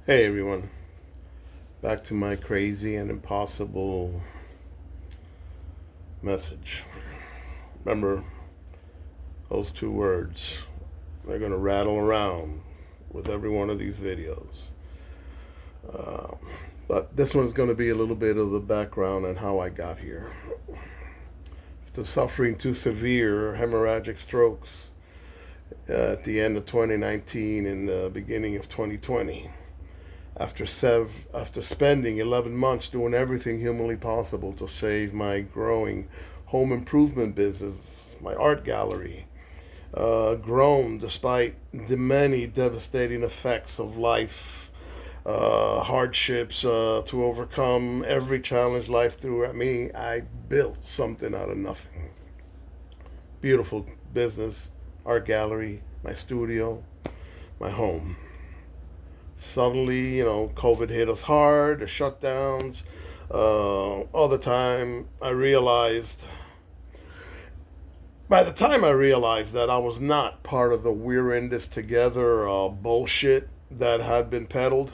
Hey everyone, back to my crazy and impossible message. Remember those two words, they're going to rattle around with every one of these videos. Um, but this one's going to be a little bit of the background and how I got here. After suffering two severe hemorrhagic strokes at the end of 2019 and the beginning of 2020, after spending 11 months doing everything humanly possible to save my growing home improvement business, my art gallery, grown despite the many devastating effects of life, hardships to overcome every challenge life threw at me. I built something out of nothing. Beautiful business, art gallery, my studio, my home. Suddenly, COVID hit us hard, the shutdowns. All the time, by the time I realized that I was not part of the we're in this together bullshit that had been peddled,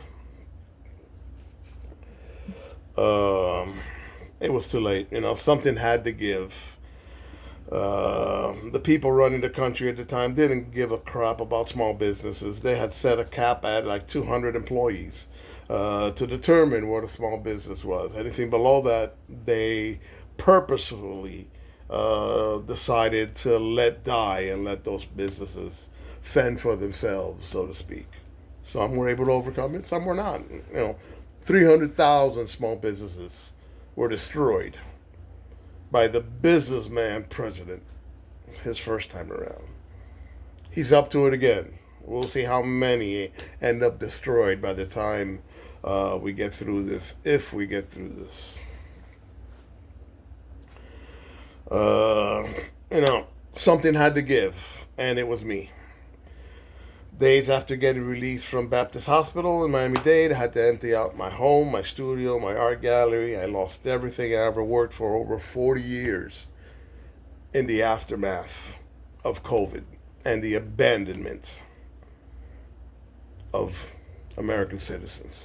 um, it was too late. Something had to give. The people running the country at the time didn't give a crap about small businesses. They had set a cap at like 200 employees to determine what a small business was. Anything below that, they purposefully decided to let die and let those businesses fend for themselves, so to speak. Some were able to overcome it, some were not. 300,000 small businesses were destroyed by the businessman president his first time around. He's up to it again. We'll see how many end up destroyed by the time we get through this, if we get through this. Uh, Something had to give, and it was me. Days after getting released from Baptist Hospital in Miami-Dade, I had to empty out my home, my studio, my art gallery. I lost everything I ever worked for over 40 years in the aftermath of COVID and the abandonment of American citizens.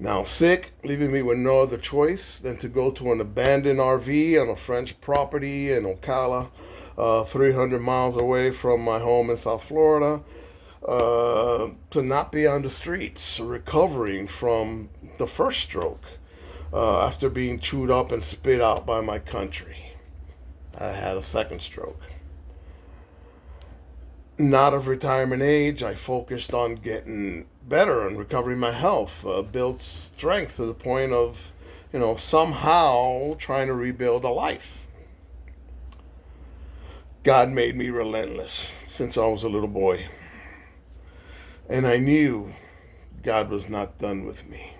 Now sick, leaving me with no other choice than to go to an abandoned RV on a French property in Ocala, 300 miles away from my home in South Florida, to not be on the streets, recovering from the first stroke after being chewed up and spit out by my country. I had a second stroke. Not of retirement age, I focused on getting better and recovering my health, built strength to the point of, somehow trying to rebuild a life. God made me relentless since I was a little boy. And I knew God was not done with me.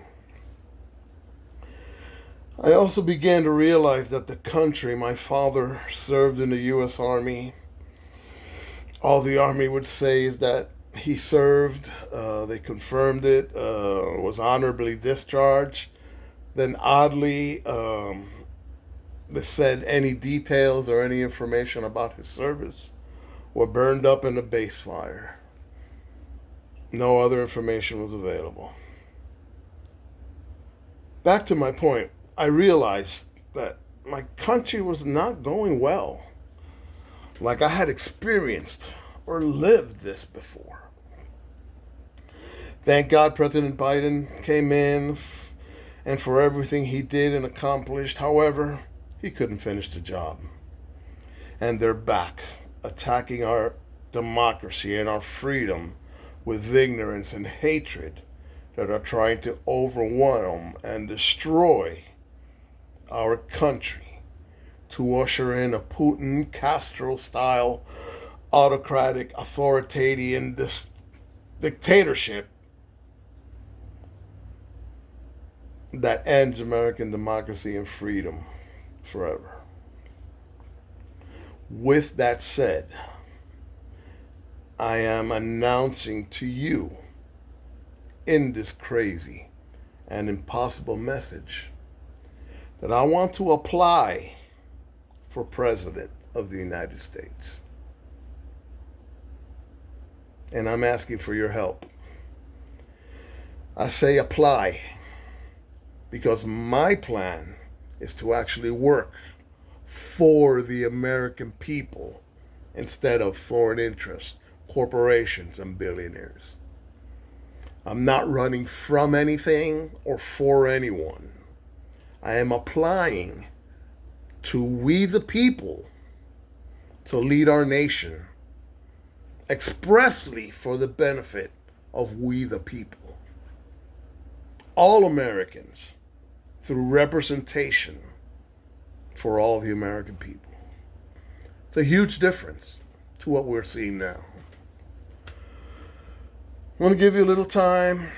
I also began to realize that the country my father served in the U.S. Army, all the Army would say is that he served, they confirmed it, was honorably discharged. Then, oddly, they said any details or any information about his service were burned up in a base fire. No other information was available. Back to my point, I realized that my country was not going well. Like I had experienced or lived this before. Thank God President Biden came in and for everything he did and accomplished. However, he couldn't finish the job. And they're back, attacking our democracy and our freedom with ignorance and hatred that are trying to overwhelm and destroy our country to usher in a Putin Castro style autocratic authoritarian dictatorship that ends American democracy and freedom forever. With that said, I am announcing to you in this crazy and impossible message that I want to apply for President of the United States. And I'm asking for your help. I say apply because my plan is to actually work for the American people instead of foreign interests, corporations, and billionaires. I'm not running from anything or for anyone. I am applying to we the people to lead our nation expressly for the benefit of we the people. All Americans through representation for all the American people. It's a huge difference to what we're seeing now. I want to give you a little time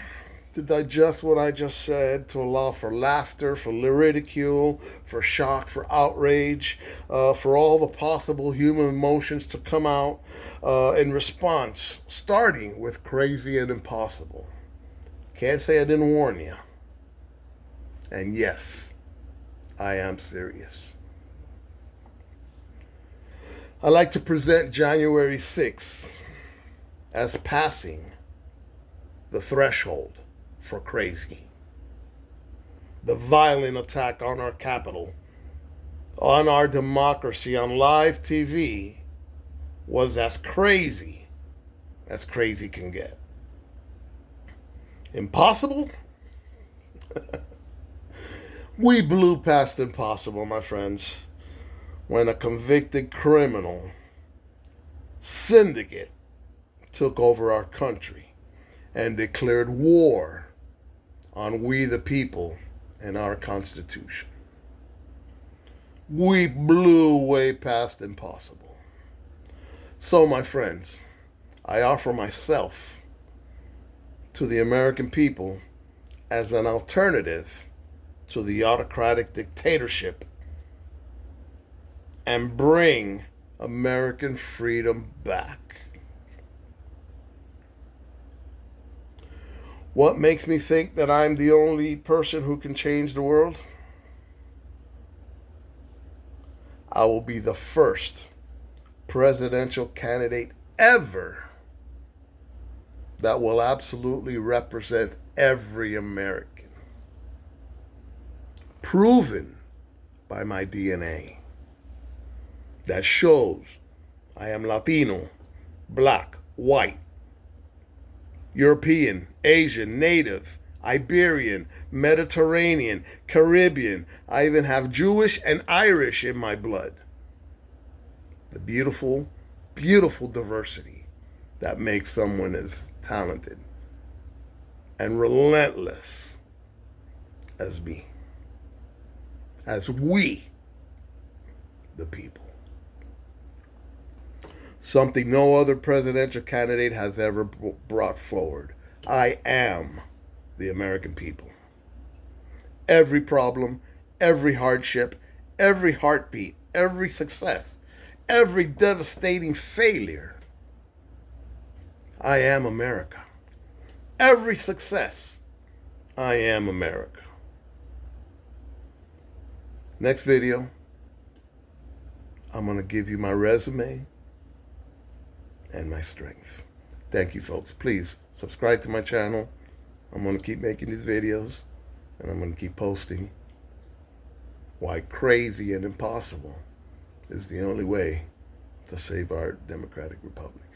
to digest what I just said, to allow for laughter, for ridicule, for shock, for outrage, for all the possible human emotions to come out in response, starting with crazy and impossible. Can't say I didn't warn you. And yes, I am serious. I like to present January 6th as passing the threshold for crazy. The violent attack on our capital, on our democracy, on live TV was as crazy can get. Impossible? We blew past impossible, my friends, when a convicted criminal syndicate took over our country and declared war on we the people and our Constitution. We blew way past impossible. So, my friends, I offer myself to the American people as an alternative to the autocratic dictatorship and bring American freedom back. What makes me think that I'm the only person who can change the world? I will be the first presidential candidate ever that will absolutely represent every American. Proven by my DNA that shows I am Latino, black, white, European, Asian, Native, Iberian, Mediterranean, Caribbean. I even have Jewish and Irish in my blood. The beautiful, beautiful diversity that makes someone as talented and relentless as me. As we, the people. Something no other presidential candidate has ever brought forward. I am the American people. Every problem, every hardship, every heartbeat, every success, every devastating failure. I am America. Every success, I am America. Next video, I'm going to give you my resume and my strength. Thank you, folks. Please subscribe to my channel. I'm going to keep making these videos, and I'm going to keep posting why crazy and impossible is the only way to save our democratic republic.